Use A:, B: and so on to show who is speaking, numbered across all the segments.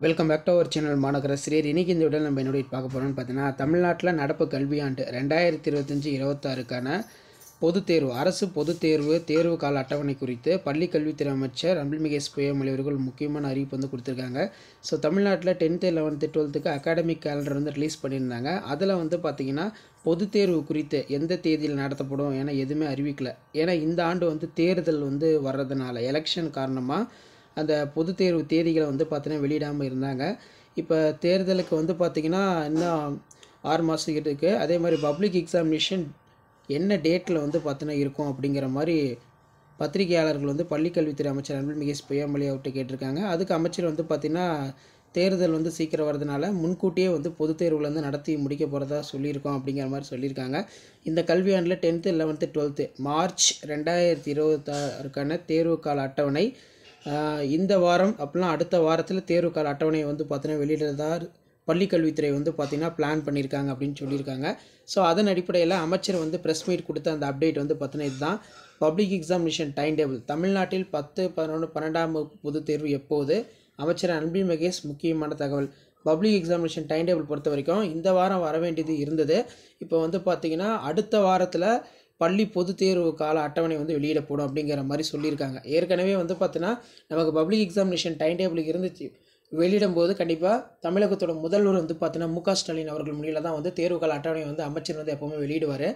A: Welcome back to our channel மாநகர சிறியர். இன்றைக்கி இந்த வீடியோவில் நம்ம என்னோட பார்க்க போகிறோம்னு பார்த்தீங்கன்னா, தமிழ்நாட்டில் நடப்பு கல்வியாண்டு 2025-26க்கான பொதுத் தேர்வு, அரசு பொதுத் தேர்வு தேர்வு கால அட்டவணை குறித்து பள்ளிக் கல்வித்துறை அமைச்சர் அன்பில்மிகு பொய்யாமொழி அவர்கள் முக்கியமான அறிவிப்பு வந்து கொடுத்துருக்காங்க. ஸோ தமிழ்நாட்டில் 10th 11th 12th academic calendar வந்து ரிலீஸ் பண்ணியிருந்தாங்க. அதில் வந்து பார்த்திங்கன்னா பொதுத் தேர்வு குறித்து எந்த தேதியில் நடத்தப்படும் ஏன்னா எதுவுமே அறிவிக்கலை. ஏன்னா இந்த ஆண்டு வந்து தேர்தல் வந்து வர்றதுனால எலெக்ஷன் காரணமாக அந்த பொதுத் தேர்வு தேதிகளை வந்து பார்த்தீங்கன்னா வெளியிடாமல் இருந்தாங்க. இப்போ தேர்தலுக்கு வந்து பார்த்திங்கன்னா இன்னும் 6 மாதம் இருக்குது. அதே மாதிரி பப்ளிக் எக்ஸாமினேஷன் என்ன டேட்டில் வந்து பார்த்தீங்கன்னா இருக்கும் அப்படிங்கிற மாதிரி பத்திரிகையாளர்கள் வந்து பள்ளிக்கல்வித்துறை அமைச்சர் அன்பில்மிகு பொய்யாமொழி அவர்கிட்ட கேட்டிருக்காங்க. அதுக்கு அமைச்சர் வந்து பார்த்திங்கன்னா தேர்தல் வந்து சீக்கிரம் வரதுனால முன்கூட்டியே வந்து பொதுத் தேர்வுகள் வந்து நடத்தி முடிக்க போகிறதா சொல்லியிருக்கோம் அப்படிங்கிற மாதிரி சொல்லியிருக்காங்க. இந்த கல்வியாண்டில் 10th 11th 12th மார்ச் 2026க்கான தேர்வு கால அட்டவணை இந்த வாரம் அப்படிலாம் அடுத்த வாரத்தில் தேர்வு கால அட்டவணையை வந்து பார்த்தீங்கன்னா வெளியிடுறதா பள்ளிக்கல்வித்துறை வந்து பார்த்திங்கன்னா பிளான் பண்ணியிருக்காங்க அப்படின்னு சொல்லியிருக்காங்க. ஸோ அதன் அடிப்படையில் அமைச்சர் வந்து ப்ரெஸ் மீட் கொடுத்த அந்த அப்டேட் வந்து பார்த்தீங்கன்னா இதுதான். பப்ளிக் எக்ஸாமினேஷன் டைம் டேபிள் தமிழ்நாட்டில் 10, 11, 12ஆம் வகுப்பு பொதுத் தேர்வு எப்போது? அமைச்சர் அன்பில் மகேஷ் முக்கியமான தகவல். பப்ளிக் எக்ஸாமினேஷன் டைம் டேபிள் பொறுத்த வரைக்கும் இந்த வாரம் வர வேண்டியது இருந்தது. இப்போ வந்து பார்த்திங்கன்னா அடுத்த வாரத்தில் பள்ளி பொதுத் தேர்வு கால அட்டவணை வந்து வெளியிடப்படும் அப்படிங்கிற மாதிரி சொல்லியிருக்காங்க. ஏற்கனவே வந்து பார்த்தீங்கன்னா நமக்கு பப்ளிக் எக்ஸாமினேஷன் டைம் டேபிளுக்கு இருந்துச்சு. வெளியிடும்போது கண்டிப்பாக தமிழகத்தோட முதல்வர் வந்து பார்த்தீங்கன்னா மு.க. ஸ்டாலின் அவர்கள் முன்னிலையில் தான் வந்து தேர்வு கால அட்டவணை வந்து அமைச்சர் வந்து எப்போவுமே வெளியிடுவார்.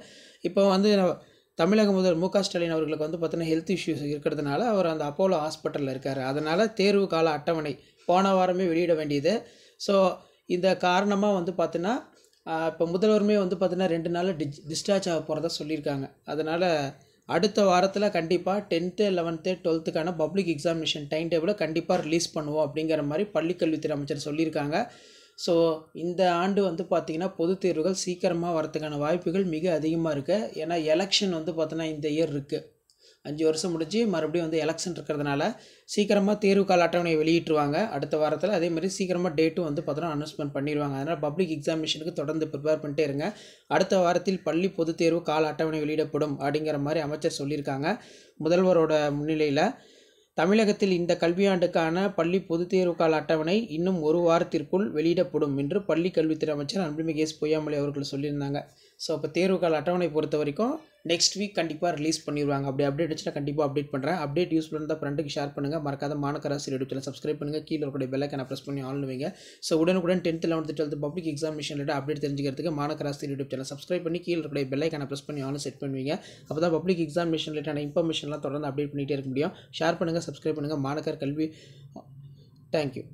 A: இப்போ வந்து தமிழக முதல்வர் மு.க. ஸ்டாலின் அவர்களுக்கு வந்து பார்த்தீங்கன்னா ஹெல்த் இஷ்யூஸ் இருக்கிறதுனால அவர் அந்த அப்போலோ ஹாஸ்பிட்டலில் இருக்கார். அதனால் தேர்வு கால அட்டவணை போன வாரமே வெளியிட வேண்டியது. ஸோ இந்த காரணமாக வந்து பார்த்தீங்கன்னா இப்போ முதல்வருமே வந்து பார்த்தீங்கன்னா 2 நாளில் டிஸ்சார்ஜ் ஆக போகிறதா சொல்லியிருக்காங்க. அதனால் அடுத்த வாரத்தில் கண்டிப்பாக 10th 11th 12th public examination time டேபிளை கண்டிப்பாக ரிலீஸ் பண்ணுவோம் அப்படிங்கிற மாதிரி பள்ளிக்கல்வித்துறை அமைச்சர் சொல்லியிருக்காங்க. ஸோ இந்த ஆண்டு வந்து பார்த்திங்கன்னா பொதுத் தேர்வுகள் சீக்கிரமாக வரதுக்கான வாய்ப்புகள் மிக அதிகமாக இருக்குது. ஏன்னா எலெக்ஷன் வந்து பார்த்தீங்கன்னா இந்த இயர் இருக்குது. 5 வருஷம் முடிஞ்சு மறுபடியும் வந்து எலெக்ஷன் இருக்கிறதுனால சீக்கிரமாக தேர்வு கால அட்டவணையை வெளியிட்டுருவாங்க அடுத்த வாரத்தில். அதேமாதிரி சீக்கிரமாக டேட்டும் வந்து பார்த்தோன்னா அனௌன்ஸ்மெண்ட் பண்ணிடுவாங்க. அதனால் பப்ளிக் எக்ஸாமினேஷனுக்கு தொடர்ந்து ப்ரிப்பேர் பண்ணிட்டே இருங்க. அடுத்த வாரத்தில் பள்ளி பொதுத் தேர்வு கால அட்டவணை வெளியிடப்படும் அப்படிங்கிற மாதிரி அமைச்சர் சொல்லியிருக்காங்க முதல்வரோட முன்னிலையில். தமிழகத்தில் இந்த கல்வியாண்டுக்கான பள்ளி பொதுத் தேர்வு கால அட்டவணை இன்னும் 1 வாரத்திற்குள் வெளியிடப்படும் என்று பள்ளி கல்வித்துறை அமைச்சர் அன்பில்மிகு பொய்யாமொழி அவர்கள் சொல்லியிருந்தாங்க. ஸோ அப்போ தேர்வு கால அட்டவணை பொறுத்த வரைக்கும் நெக்ஸ்ட் வீக் கண்டிப்பாக ரிலீஸ் பண்ணிடுவாங்க. அப்படி அப்டேட் வச்சுன்னா கண்டிப்பாக அப்டேட் பண்ணுறேன். அப்டேட் யூஸ்ஃபுல்லாக இருந்தால் ஃப்ரெண்டுக்கு ஷேர் பண்ணுங்கள். மறக்காத மாநகர சிறியர் யூடியூப் சேனல் சப்ஸ்கிரைப் பண்ணுங்கள். கீழே இருக்கக்கூடிய பெல் ஐகானை ப்ரெஸ் பண்ணி ஆன் வைங்க. ஸோ உடனுக்குடன் 10th 11th 12th public examination update தெரிஞ்சுக்கிறதுக்கு மாநகர சிறியர் யூடியூப் சேனல் சப்ஸ்கிரைப் பண்ணி கீழே இருக்கக்கூடிய பெல் ஐகானை ப்ரெஸ் பண்ணி ஆன் செட் பண்ணுவீங்க. அப்போ தான் பப்ளிக் எக்ஸாமினேஷன் ரிலேட்டான இன்ஃபர்மேஷன்லாம் தொடர்ந்து அப்டேட் பண்ணிகிட்டே இருக்க முடியும். ஷேர் பண்ணுங்கள், சப்ஸ்கிரைப் பண்ணுங்கள். மாநகர் கல்வி. தேங்க்யூ.